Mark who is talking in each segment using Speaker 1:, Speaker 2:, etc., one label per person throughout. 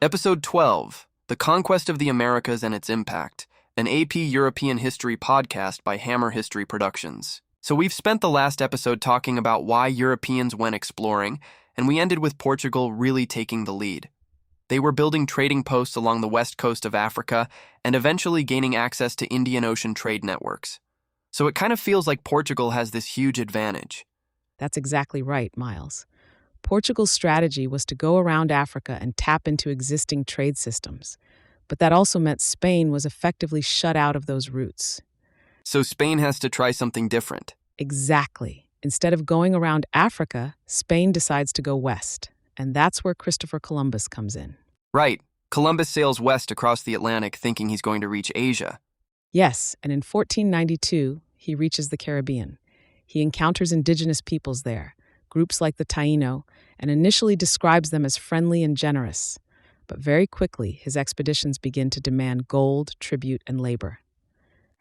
Speaker 1: Episode 12, The Conquest of the Americas and Its Impact, an AP European History podcast by Hammer History Productions. So we've spent the last episode talking about why Europeans went exploring, and we ended with Portugal really taking the lead. They were building trading posts along the west coast of Africa and eventually gaining access to Indian Ocean trade networks. So it kind of feels like Portugal has this huge advantage.
Speaker 2: That's exactly right, Miles. Portugal's strategy was to go around Africa and tap into existing trade systems, but that also meant Spain was effectively shut out of those routes.
Speaker 1: So Spain has to try something different.
Speaker 2: Exactly. Instead of going around Africa, Spain decides to go west, and that's where Christopher Columbus comes in.
Speaker 1: Right. Columbus sails west across the Atlantic thinking he's going to reach Asia.
Speaker 2: Yes, and in 1492, he reaches the Caribbean. He encounters indigenous peoples there, groups like the Taino, and initially describes them as friendly and generous. But very quickly, his expeditions begin to demand gold, tribute, and labor.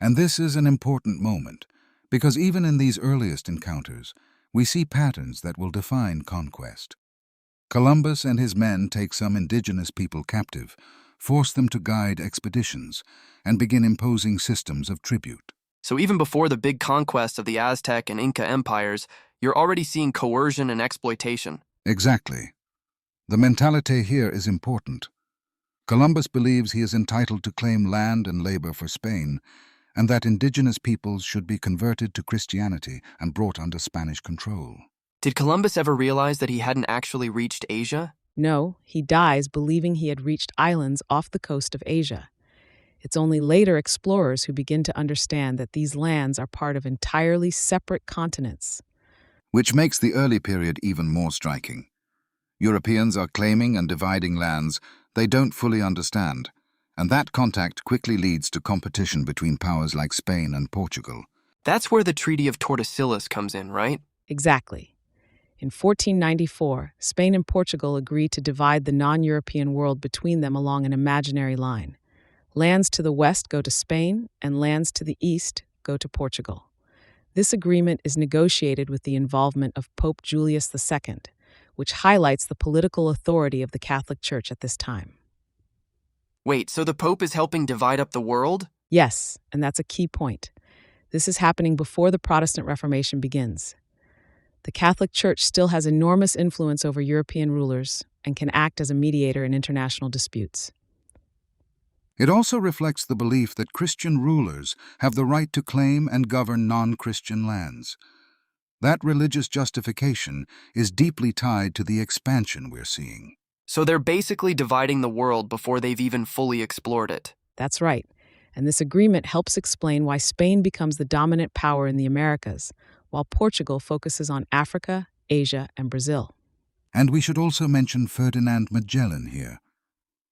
Speaker 3: And this is an important moment, because even in these earliest encounters, we see patterns that will define conquest. Columbus and his men take some indigenous people captive, force them to guide expeditions, and begin imposing systems of tribute.
Speaker 1: So even before the big conquests of the Aztec and Inca empires, you're already seeing coercion and exploitation.
Speaker 3: Exactly. The mentality here is important. Columbus believes he is entitled to claim land and labor for Spain, and that indigenous peoples should be converted to Christianity and brought under Spanish control.
Speaker 1: Did Columbus ever realize that he hadn't actually reached Asia?
Speaker 2: No, he dies believing he had reached islands off the coast of Asia. It's only later explorers who begin to understand that these lands are part of entirely separate continents.
Speaker 3: Which makes the early period even more striking. Europeans are claiming and dividing lands they don't fully understand, and that contact quickly leads to competition between powers like Spain and Portugal.
Speaker 1: That's where the Treaty of Tordesillas comes in, right?
Speaker 2: Exactly. In 1494, Spain and Portugal agreed to divide the non-European world between them along an imaginary line. Lands to the west go to Spain, and lands to the east go to Portugal. This agreement is negotiated with the involvement of Pope Julius II, which highlights the political authority of the Catholic Church at this time.
Speaker 1: Wait, so the Pope is helping divide up the world?
Speaker 2: Yes, and that's a key point. This is happening before the Protestant Reformation begins. The Catholic Church still has enormous influence over European rulers and can act as a mediator in international disputes.
Speaker 3: It also reflects the belief that Christian rulers have the right to claim and govern non-Christian lands. That religious justification is deeply tied to the expansion we're seeing.
Speaker 1: So they're basically dividing the world before they've even fully explored it.
Speaker 2: That's right, and this agreement helps explain why Spain becomes the dominant power in the Americas, while Portugal focuses on Africa, Asia, and Brazil.
Speaker 3: And we should also mention Ferdinand Magellan here.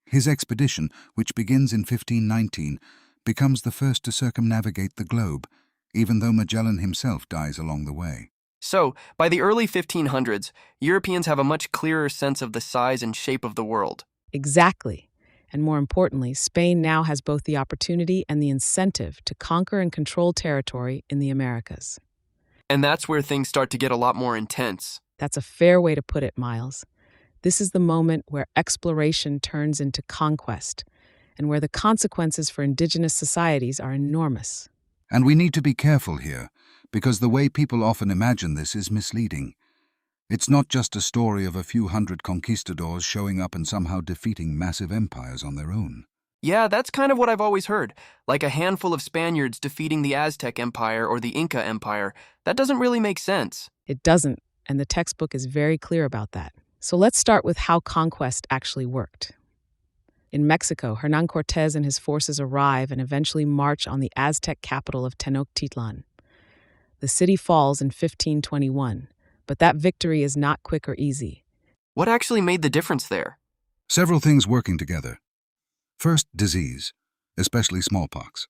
Speaker 3: His expedition, which begins in 1519, becomes the first to circumnavigate the globe, even though Magellan himself dies along the way.
Speaker 1: So, by the early 1500s, Europeans have a much clearer sense of the size and shape of the world.
Speaker 2: Exactly. And more importantly, Spain now has both the opportunity and the incentive to conquer and control territory in the Americas.
Speaker 1: And that's where things start to get a lot more intense.
Speaker 2: That's a fair way to put it, Miles. This is the moment where exploration turns into conquest, and where the consequences for indigenous societies are enormous.
Speaker 3: And we need to be careful here, because the way people often imagine this is misleading. It's not just a story of a few hundred conquistadors showing up and somehow defeating massive empires on their own.
Speaker 1: Yeah, that's kind of what I've always heard. Like a handful of Spaniards defeating the Aztec Empire or the Inca Empire. That doesn't really make sense.
Speaker 2: It doesn't, and the textbook is very clear about that. So let's start with how conquest actually worked. In Mexico, Hernán Cortés and his forces arrive and eventually march on the Aztec capital of Tenochtitlan. The city falls in 1521, but that victory is not quick or easy.
Speaker 1: What actually made the difference there?
Speaker 3: Several things working together. First, disease, especially smallpox.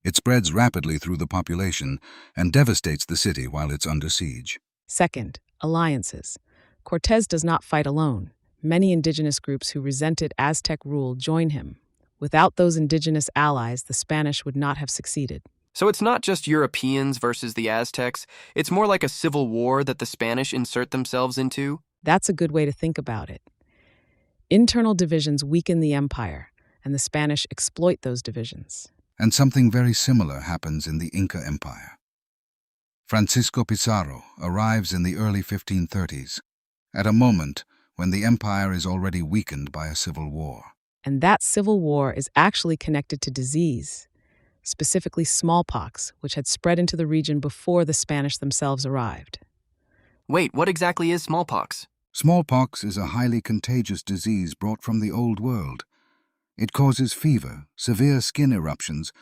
Speaker 3: It spreads rapidly through the population and devastates the city while it's under siege.
Speaker 2: Second, alliances. Cortés does not fight alone. Many indigenous groups who resented Aztec rule join him. Without those indigenous allies, the Spanish would not have succeeded.
Speaker 1: So it's not just Europeans versus the Aztecs, it's more like a civil war that the Spanish insert themselves into?
Speaker 2: That's a good way to think about it. Internal divisions weaken the empire, and the Spanish exploit those divisions.
Speaker 3: And something very similar happens in the Inca Empire. Francisco Pizarro arrives in the early 1530s, at a moment when the empire is already weakened by a civil war.
Speaker 2: And that civil war is actually connected to disease, specifically smallpox, which had spread into the region before the Spanish themselves arrived.
Speaker 1: Wait, what exactly is smallpox?
Speaker 3: Smallpox is a highly contagious disease brought from the Old World. It causes fever, severe skin eruptions,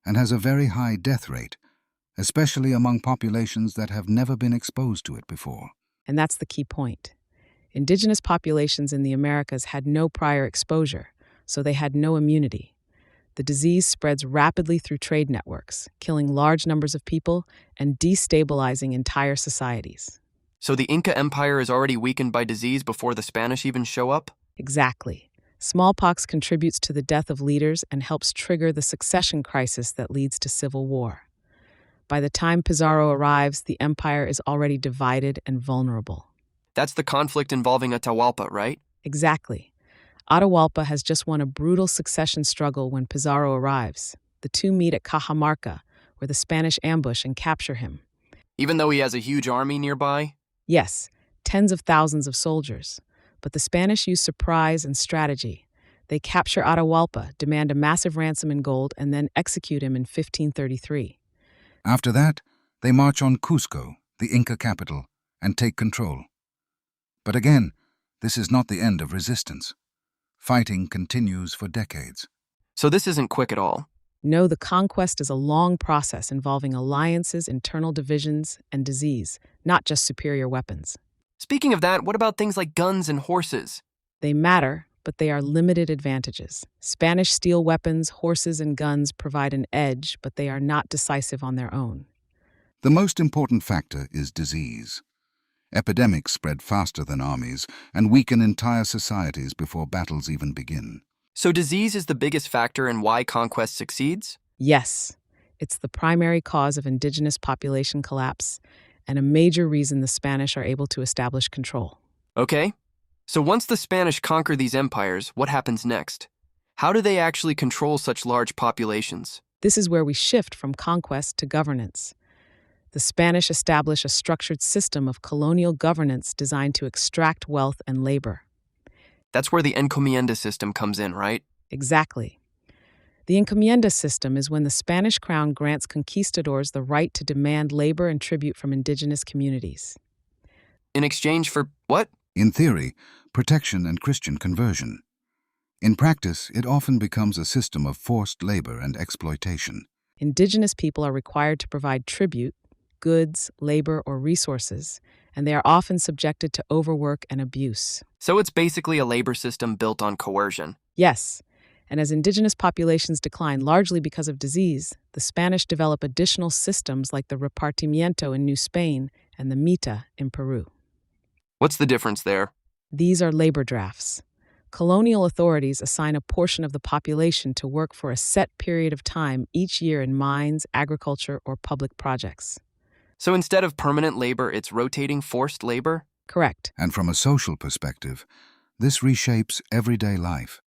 Speaker 3: and has a very high death rate, especially among populations that have never been exposed to it before.
Speaker 2: And that's the key point. Indigenous populations in the Americas had no prior exposure, so they had no immunity. The disease spreads rapidly through trade networks, killing large numbers of people and destabilizing entire societies.
Speaker 1: So the Inca Empire is already weakened by disease before the Spanish even show up?
Speaker 2: Exactly. Smallpox contributes to the death of leaders and helps trigger the succession crisis that leads to civil war. By the time Pizarro arrives, the empire is already divided and vulnerable.
Speaker 1: That's the conflict involving Atahualpa, right?
Speaker 2: Exactly. Atahualpa has just won a brutal succession struggle when Pizarro arrives. The two meet at Cajamarca, where the Spanish ambush and capture him.
Speaker 1: Even though he has a huge army nearby?
Speaker 2: Yes, tens of thousands of soldiers. But the Spanish use surprise and strategy. They capture Atahualpa, demand a massive ransom in gold, and then execute him in 1533.
Speaker 3: After that, they march on Cusco, the Inca capital, and take control. But again, this is not the end of resistance. Fighting continues for decades.
Speaker 1: So this isn't quick at all.
Speaker 2: No, the conquest is a long process involving alliances, internal divisions, and disease, not just superior weapons.
Speaker 1: Speaking of that, what about things like guns and horses?
Speaker 2: They matter, but they are limited advantages. Spanish steel weapons, horses, and guns provide an edge, but they are not decisive on their own.
Speaker 3: The most important factor is disease. Epidemics spread faster than armies and weaken entire societies before battles even begin.
Speaker 1: So disease is the biggest factor in why conquest succeeds?
Speaker 2: Yes, it's the primary cause of indigenous population collapse and a major reason the Spanish are able to establish control.
Speaker 1: Okay. So once the Spanish conquer these empires, what happens next? How do they actually control such large populations?
Speaker 2: This is where we shift from conquest to governance. The Spanish establish a structured system of colonial governance designed to extract wealth and labor.
Speaker 1: That's where the encomienda system comes in, right?
Speaker 2: Exactly. The encomienda system is when the Spanish crown grants conquistadors the right to demand labor and tribute from indigenous communities.
Speaker 1: In exchange for what?
Speaker 3: In theory, protection and Christian conversion. In practice, it often becomes a system of forced labor and exploitation.
Speaker 2: Indigenous people are required to provide tribute, goods, labor, or resources, and they are often subjected to overwork and abuse.
Speaker 1: So it's basically a labor system built on coercion.
Speaker 2: Yes, and as indigenous populations decline largely because of disease, the Spanish develop additional systems like the repartimiento in New Spain and the mita in Peru.
Speaker 1: What's the difference there?
Speaker 2: These are labor drafts. Colonial authorities assign a portion of the population to work for a set period of time each year in mines, agriculture, or public projects.
Speaker 1: So instead of permanent labor, it's rotating forced labor?
Speaker 2: Correct.
Speaker 3: And from a social perspective, this reshapes everyday life.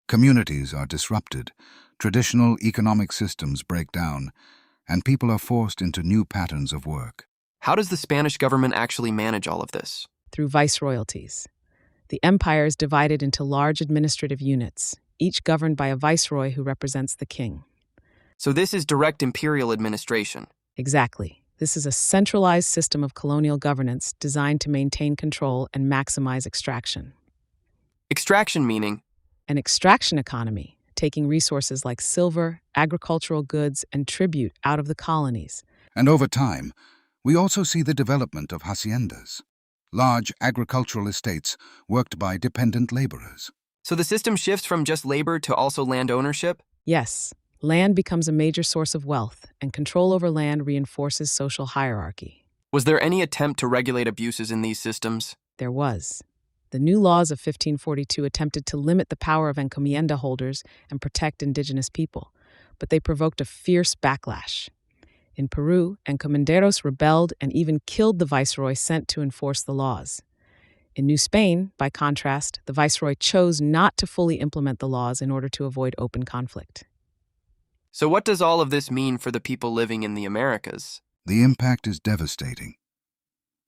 Speaker 3: Communities are disrupted, traditional economic systems break down, and people are forced into new patterns of work.
Speaker 1: How does the Spanish government actually manage all of this?
Speaker 2: Through viceroyalties. The empire is divided into large administrative units, each governed by a viceroy who represents the king.
Speaker 1: So this is direct imperial administration.
Speaker 2: Exactly. This is a centralized system of colonial governance designed to maintain control and maximize extraction.
Speaker 1: Extraction meaning?
Speaker 2: An extraction economy, taking resources like silver, agricultural goods, and tribute out of the colonies.
Speaker 3: And over time, we also see the development of haciendas, large agricultural estates worked by dependent laborers.
Speaker 1: So the system shifts from just labor to also land ownership?
Speaker 2: Yes, land becomes a major source of wealth, and control over land reinforces social hierarchy.
Speaker 1: Was there any attempt to regulate abuses in these systems?
Speaker 2: There was. The new laws of 1542 attempted to limit the power of encomienda holders and protect indigenous people, but they provoked a fierce backlash. In Peru, encomenderos rebelled and even killed the viceroy sent to enforce the laws. In New Spain, by contrast, the viceroy chose not to fully implement the laws in order to avoid open conflict.
Speaker 1: So what does all of this mean for the people living in the Americas?
Speaker 3: The impact is devastating.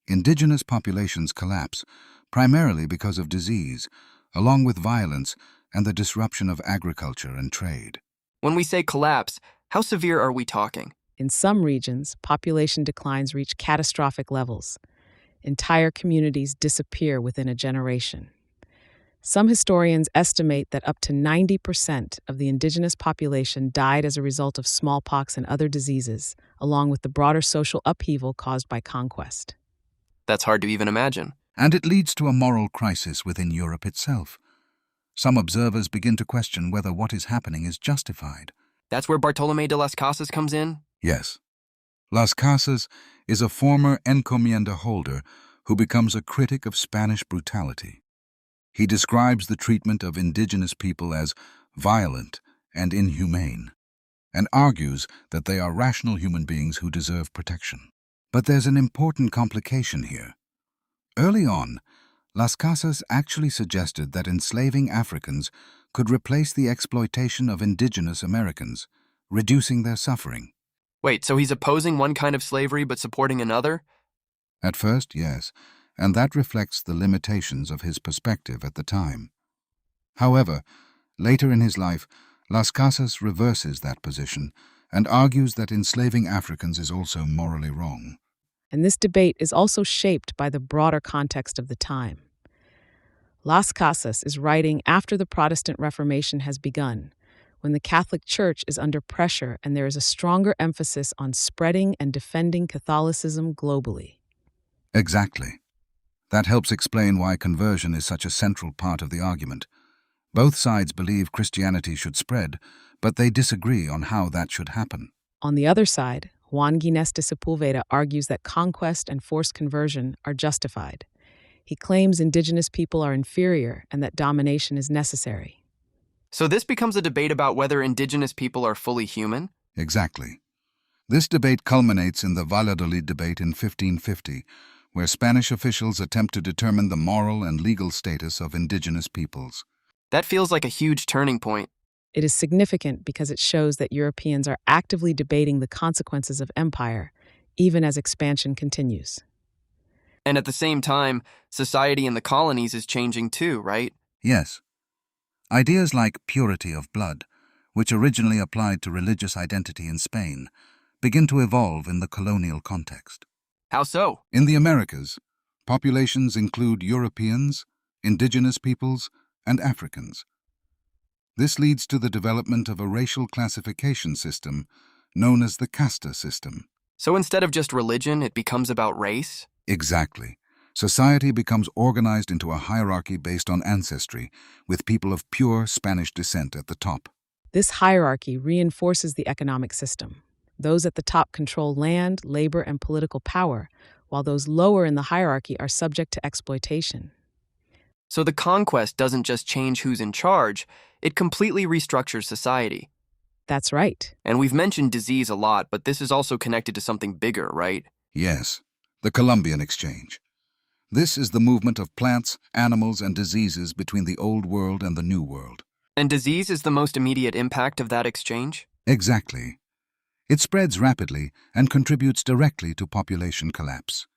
Speaker 3: Indigenous populations collapse, primarily because of disease, along with violence and the disruption of agriculture and trade.
Speaker 1: When we say collapse, how severe are we talking?
Speaker 2: In some regions, population declines reach catastrophic levels. Entire communities disappear within a generation. Some historians estimate that up to 90% of the indigenous population died as a result of smallpox and other diseases, along with the broader social upheaval caused by conquest.
Speaker 1: That's hard to even imagine.
Speaker 3: And it leads to a moral crisis within Europe itself. Some observers begin to question whether what is happening is justified.
Speaker 1: That's where Bartolomé de las Casas comes in?
Speaker 3: Yes. Las Casas is a former encomienda holder who becomes a critic of Spanish brutality. He describes the treatment of indigenous people as violent and inhumane, and argues that they are rational human beings who deserve protection. But there's an important complication here. Early on, Las Casas actually suggested that enslaving Africans could replace the exploitation of indigenous Americans, reducing their suffering.
Speaker 1: Wait, so he's opposing one kind of slavery but supporting another?
Speaker 3: At first, yes, and that reflects the limitations of his perspective at the time. However, later in his life, Las Casas reverses that position and argues that enslaving Africans is also morally wrong.
Speaker 2: And this debate is also shaped by the broader context of the time. Las Casas is writing after the Protestant Reformation has begun, when the Catholic Church is under pressure and there is a stronger emphasis on spreading and defending Catholicism globally.
Speaker 3: Exactly. That helps explain why conversion is such a central part of the argument. Both sides believe Christianity should spread, but they disagree on how that should happen.
Speaker 2: On the other side, Juan Ginés de Sepúlveda argues that conquest and forced conversion are justified. He claims indigenous people are inferior and that domination is necessary.
Speaker 1: So this becomes a debate about whether indigenous people are fully human?
Speaker 3: Exactly. This debate culminates in the Valladolid debate in 1550, where Spanish officials attempt to determine the moral and legal status of indigenous peoples.
Speaker 1: That feels like a huge turning point.
Speaker 2: It is significant because it shows that Europeans are actively debating the consequences of empire, even as expansion continues.
Speaker 1: And at the same time, society in the colonies is changing too, right?
Speaker 3: Yes. Ideas like purity of blood, which originally applied to religious identity in Spain, begin to evolve in the colonial context.
Speaker 1: How so?
Speaker 3: In the Americas, populations include Europeans, indigenous peoples, and Africans. This leads to the development of a racial classification system known as the casta system.
Speaker 1: So instead of just religion, it becomes about race?
Speaker 3: Exactly. Society becomes organized into a hierarchy based on ancestry, with people of pure Spanish descent at the top.
Speaker 2: This hierarchy reinforces the economic system. Those at the top control land, labor, and political power, while those lower in the hierarchy are subject to exploitation.
Speaker 1: So the conquest doesn't just change who's in charge, it completely restructures society.
Speaker 2: That's right.
Speaker 1: And we've mentioned disease a lot, but this is also connected to something bigger, right?
Speaker 3: Yes, the Columbian Exchange. This is the movement of plants, animals, and diseases between the Old World and the New World.
Speaker 1: And disease is the most immediate impact of that exchange?
Speaker 3: Exactly. It spreads rapidly and contributes directly to population collapse.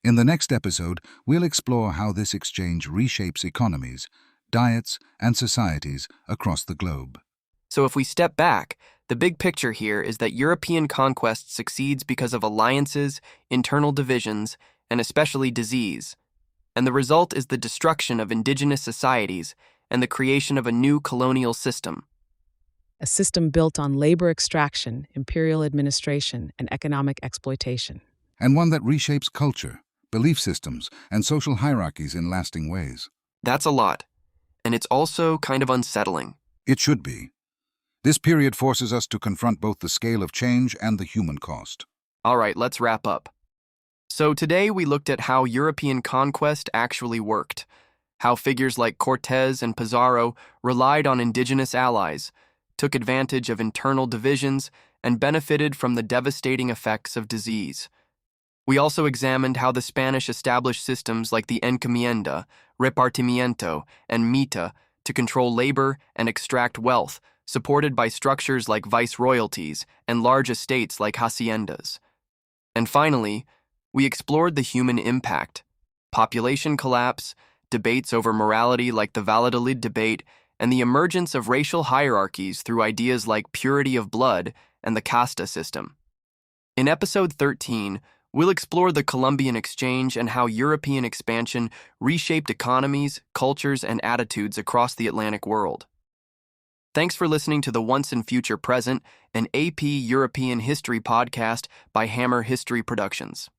Speaker 3: In the next episode, we'll explore how this exchange reshapes economies, diets, and societies across the globe.
Speaker 1: So if we step back, the big picture here is that European conquest succeeds because of alliances, internal divisions, and especially disease. And the result is the destruction of indigenous societies and the creation of a new colonial system.
Speaker 2: A system built on labor extraction, imperial administration, and economic exploitation.
Speaker 3: And one that reshapes culture, belief systems, and social hierarchies in lasting ways.
Speaker 1: That's a lot. And it's also kind of unsettling.
Speaker 3: It should be. This period forces us to confront both the scale of change and the human cost.
Speaker 1: All right, let's wrap up. So today we looked at how European conquest actually worked, how figures like Cortés and Pizarro relied on indigenous allies, took advantage of internal divisions, and benefited from the devastating effects of disease. We also examined how the Spanish established systems like the encomienda, repartimiento, and mita to control labor and extract wealth, supported by structures like viceroyalties and large estates like haciendas. And finally, we explored the human impact, population collapse, debates over morality like the Valladolid debate, and the emergence of racial hierarchies through ideas like purity of blood and the casta system. In episode 13, we'll explore the Columbian Exchange and how European expansion reshaped economies, cultures, and attitudes across the Atlantic world. Thanks for listening to the Once and Future Present, an AP European History podcast by Hammer History Productions.